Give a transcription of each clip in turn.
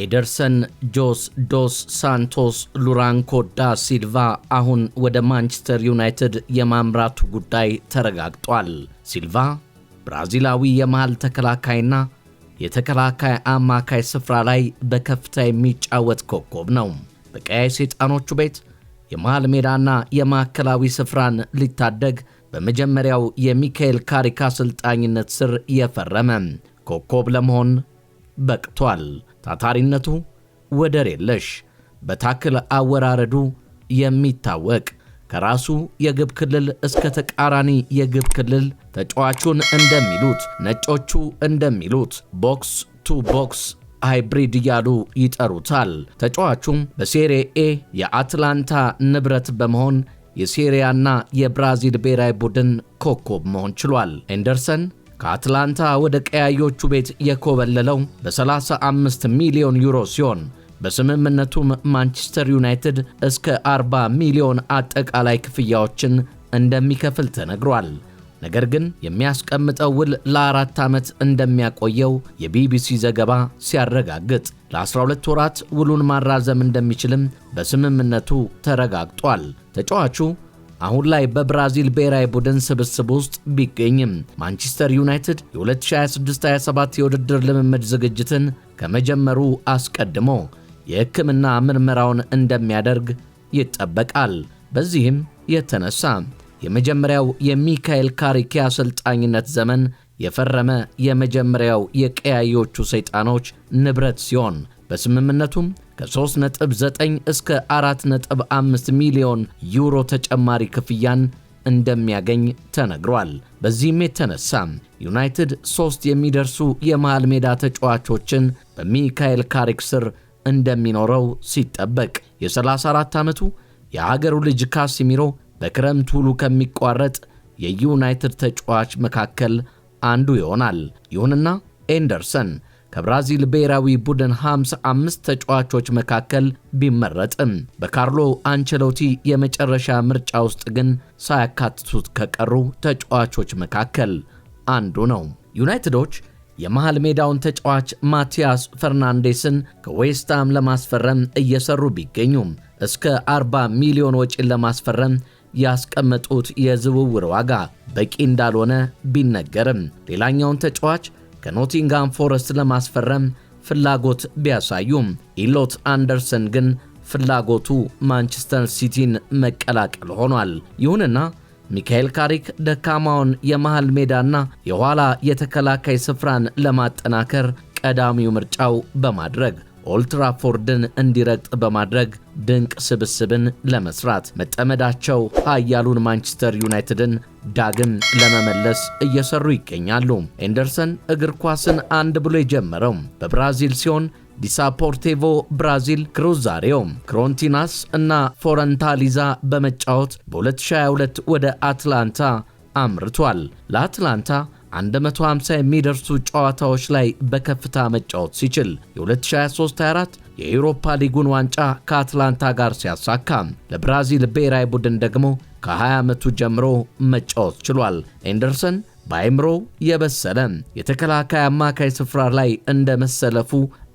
ኤደርሰን ጆስ ዶስ ሳንቶስ ሉራንኮ ዳ ሲልቫ አሁን ወደ ማንቸስተር ዩናይትድ የማምራቱ ጉዳይ ተረጋግጧል። ሲልቫ ብራዚላዊ የመሃል ተከላካይና የተከላካይ አማካይ ስፍራ ላይ በከፍታ የሚጫወት ኮከብ ነው። በቀያይ ሰይጣኖቹ ቤት የመሃል ሜዳና የማዕከላዊ ስፍራን ሊታደግ በመጀመሪያው የሚካኤል ካሪክ አሰልጣኝነት ስር የፈረመ ኮከብ ለመሆን በቅቷል። ታታሪነቱ ወደር የለሽ፣ በታክል አወራረዱ የሚታወቅ፣ ከራሱ የግብ ክልል እስከ ተቃራኒ የግብ ክልል ተጫዋቹን እንደሚሉት ነጮቹ እንደሚሉት ቦክስ ቱ ቦክስ ሃይብሪድ እያሉ ይጠሩታል። ተጫዋቹም በሴሪኤ ኤ የአትላንታ ንብረት በመሆን የሴሪያና የብራዚል ብሔራዊ ቡድን ኮከብ መሆን ችሏል። ኤንደርሰን ከአትላንታ ወደ ቀያዮቹ ቤት የኮበለለው በ35 ሚሊዮን ዩሮ ሲሆን በስምምነቱም ማንቸስተር ዩናይትድ እስከ 40 ሚሊዮን አጠቃላይ ክፍያዎችን እንደሚከፍል ተነግሯል። ነገር ግን የሚያስቀምጠው ውል ለ4 ዓመት እንደሚያቆየው የቢቢሲ ዘገባ ሲያረጋግጥ ለ12 ወራት ውሉን ማራዘም እንደሚችልም በስምምነቱ ተረጋግጧል። ተጫዋቹ አሁን ላይ በብራዚል ብሔራዊ ቡድን ስብስብ ውስጥ ቢገኝም ማንቸስተር ዩናይትድ የ2026-27 የውድድር ልምምድ ዝግጅትን ከመጀመሩ አስቀድሞ የሕክምና ምርመራውን እንደሚያደርግ ይጠበቃል። በዚህም የተነሳ የመጀመሪያው የሚካኤል ካሪክ አሰልጣኝነት ዘመን የፈረመ የመጀመሪያው የቀያዮቹ ሰይጣኖች ንብረት ሲሆን በስምምነቱም ከ3.9 እስከ 4.5 ሚሊዮን ዩሮ ተጨማሪ ክፍያን እንደሚያገኝ ተነግሯል። በዚህም የተነሳ ዩናይትድ 3 የሚደርሱ የመሃል ሜዳ ተጫዋቾችን በሚካኤል ካሪክ ስር እንደሚኖረው ሲጠበቅ የ34 ዓመቱ የሀገሩ ልጅ ካሲሚሮ በክረምት ውሉ ከሚቋረጥ የዩናይትድ ተጫዋች መካከል አንዱ ይሆናል። ይሁንና ኤንደርሰን ከብራዚል ብሔራዊ ቡድን 55 ተጫዋቾች መካከል ቢመረጥም በካርሎ አንቸሎቲ የመጨረሻ ምርጫ ውስጥ ግን ሳያካትቱት ከቀሩ ተጫዋቾች መካከል አንዱ ነው። ዩናይትዶች የመሃል ሜዳውን ተጫዋች ማቲያስ ፈርናንዴስን ከዌስትሃም ለማስፈረም እየሰሩ ቢገኙም እስከ 40 ሚሊዮን ወጪን ለማስፈረም ያስቀመጡት የዝውውር ዋጋ በቂ እንዳልሆነ ቢነገርም ሌላኛውን ተጫዋች ከኖቲንጋም ፎረስት ለማስፈረም ፍላጎት ቢያሳዩም ኢሎት አንደርሰን ግን ፍላጎቱ ማንቸስተር ሲቲን መቀላቀል ሆኗል። ይሁንና ሚካኤል ካሪክ ደካማውን የመሃል ሜዳና የኋላ የተከላካይ ስፍራን ለማጠናከር ቀዳሚው ምርጫው በማድረግ ኦልትራፎርድን እንዲረግጥ በማድረግ ድንቅ ስብስብን ለመስራት መጠመዳቸው ኃያሉን ማንቸስተር ዩናይትድን ዳግም ለመመለስ እየሰሩ ይገኛሉ። ኤንደርሰን እግር ኳስን አንድ ብሎ የጀመረው በብራዚል ሲሆን ዲሳፖርቲቮ ብራዚል፣ ክሩዛሪዮ፣ ክሮንቲናስ እና ፎረንታሊዛ በመጫወት በ2022 ወደ አትላንታ አምርቷል። ለአትላንታ 150 የሚደርሱ ጨዋታዎች ላይ በከፍታ መጫወት ሲችል የ2023-24 የአውሮፓ ሊጉን ዋንጫ ከአትላንታ ጋር ሲያሳካ ለብራዚል ብሔራዊ ቡድን ደግሞ ከ20 ዓመቱ ጀምሮ መጫወት ችሏል። ኤንደርሰን በአይምሮ የበሰለ የተከላካይ አማካይ ስፍራ ላይ እንደ መሰለፉ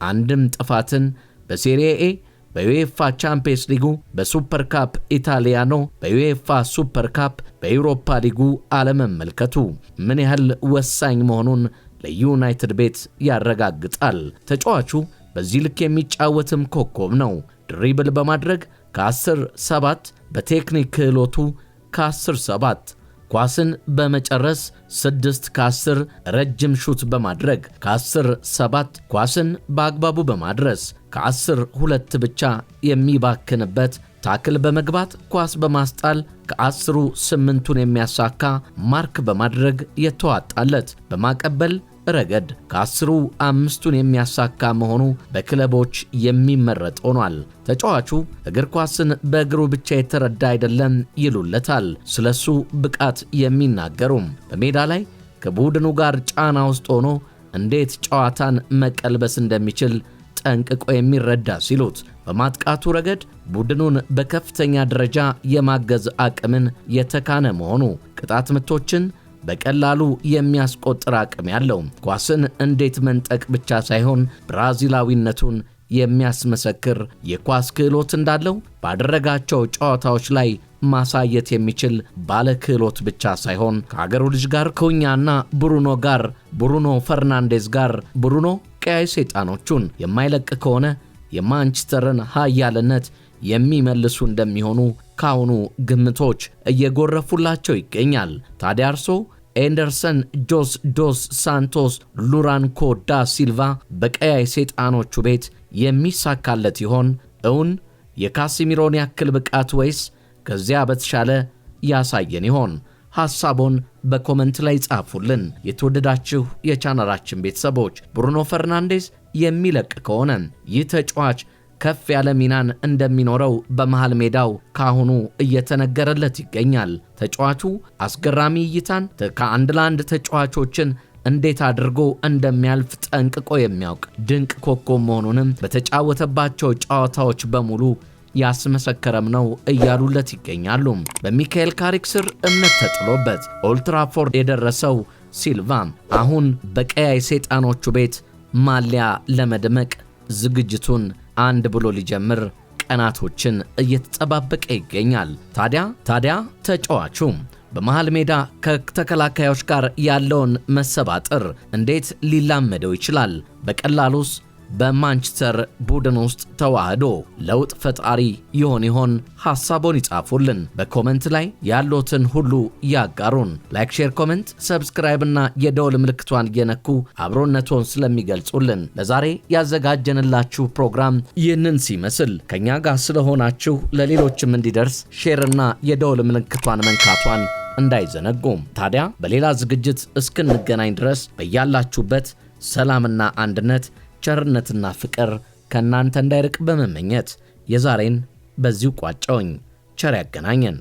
አንድም ጥፋትን በሴሪኤ ኤ፣ በዩኤፋ ቻምፒየንስ ሊጉ፣ በሱፐር ካፕ ኢታሊያኖ፣ በዩኤፋ ሱፐር ካፕ፣ በአውሮፓ ሊጉ አለመመልከቱ ምን ያህል ወሳኝ መሆኑን ለዩናይትድ ቤት ያረጋግጣል። ተጫዋቹ በዚህ ልክ የሚጫወትም ኮከብ ነው። ድሪብል በማድረግ ከ10-7፣ በቴክኒክ ክህሎቱ ከ10-7፣ ኳስን በመጨረስ 6-10፣ ረጅም ሹት በማድረግ ከ10-7፣ ኳስን በአግባቡ በማድረስ ከ10-2 ብቻ የሚባክንበት፣ ታክል በመግባት ኳስ በማስጣል ከ10ሩ 8ቱን የሚያሳካ፣ ማርክ በማድረግ የተዋጣለት፣ በማቀበል ረገድ ከ10ሩ 5ቱን የሚያሳካ መሆኑ በክለቦች የሚመረጥ ሆኗል። ተጫዋቹ እግር ኳስን በእግሩ ብቻ የተረዳ አይደለም ይሉለታል ስለሱ ብቃት የሚናገሩም። በሜዳ ላይ ከቡድኑ ጋር ጫና ውስጥ ሆኖ እንዴት ጨዋታን መቀልበስ እንደሚችል ጠንቅቆ የሚረዳ ሲሉት፣ በማጥቃቱ ረገድ ቡድኑን በከፍተኛ ደረጃ የማገዝ አቅምን የተካነ መሆኑ፣ ቅጣት ምቶችን በቀላሉ የሚያስቆጥር አቅም ያለው ኳስን እንዴት መንጠቅ ብቻ ሳይሆን ብራዚላዊነቱን የሚያስመሰክር የኳስ ክህሎት እንዳለው ባደረጋቸው ጨዋታዎች ላይ ማሳየት የሚችል ባለ ክህሎት ብቻ ሳይሆን ከሀገሩ ልጅ ጋር ኩኛና ብሩኖ ፈርናንዴዝ ጋር ብሩኖ ቀያይ ሰይጣኖቹን የማይለቅ ከሆነ የማንቸስተርን ኃያልነት የሚመልሱ እንደሚሆኑ ካሁኑ ግምቶች እየጎረፉላቸው ይገኛል። ታዲያ እርሶ ኤንደርሰን ጆስ ሳንቶስ ሉራንኮ ዳ ሲልቫ በቀያይ ሰይጣኖቹ ቤት የሚሳካለት ይሆን? እውን የካሲሚሮን ያክል ብቃት ወይስ ከዚያ በተሻለ ያሳየን ይሆን? ሐሳቦን በኮመንት ላይ ጻፉልን። የተወደዳችሁ የቻናላችን ቤተሰቦች ብሩኖ ፈርናንዴዝ የሚለቅ ከሆነ ይህ ተጫዋች ከፍ ያለ ሚናን እንደሚኖረው በመሃል ሜዳው ካሁኑ እየተነገረለት ይገኛል። ተጫዋቹ አስገራሚ እይታን ከአንድ ለአንድ ተጫዋቾችን እንዴት አድርጎ እንደሚያልፍ ጠንቅቆ የሚያውቅ ድንቅ ኮከብ መሆኑንም በተጫወተባቸው ጨዋታዎች በሙሉ ያስመሰከረም ነው እያሉለት ይገኛሉ። በሚካኤል ካሪክ ስር እምነት ተጥሎበት ኦልድ ትራፎርድ የደረሰው ሲልቫ አሁን በቀያይ ሰይጣኖቹ ቤት ማሊያ ለመድመቅ ዝግጅቱን አንድ ብሎ ሊጀምር ቀናቶችን እየተጠባበቀ ይገኛል። ታዲያ ተጫዋቹ በመሃል ሜዳ ከተከላካዮች ጋር ያለውን መሰባጠር እንዴት ሊላመደው ይችላል? በቀላሉስ በማንቸስተር ቡድን ውስጥ ተዋህዶ ለውጥ ፈጣሪ ይሆን? ሐሳቦን ይጻፉልን። በኮመንት ላይ ያሉትን ሁሉ ያጋሩን። ላይክ፣ ሼር፣ ኮመንት፣ ሰብስክራይብ እና የደወል ምልክቷን እየነኩ አብሮነቶን ስለሚገልጹልን ለዛሬ ያዘጋጀንላችሁ ፕሮግራም ይህንን ሲመስል ከኛ ጋር ስለሆናችሁ ለሌሎችም እንዲደርስ ሼር እና የደወል ምልክቷን መንካቷን እንዳይዘነጉም። ታዲያ በሌላ ዝግጅት እስክንገናኝ ድረስ በያላችሁበት ሰላምና አንድነት ቸርነትና ፍቅር ከናንተ እንዳይርቅ በመመኘት የዛሬን በዚሁ ቋጨውኝ። ቸር ያገናኘን።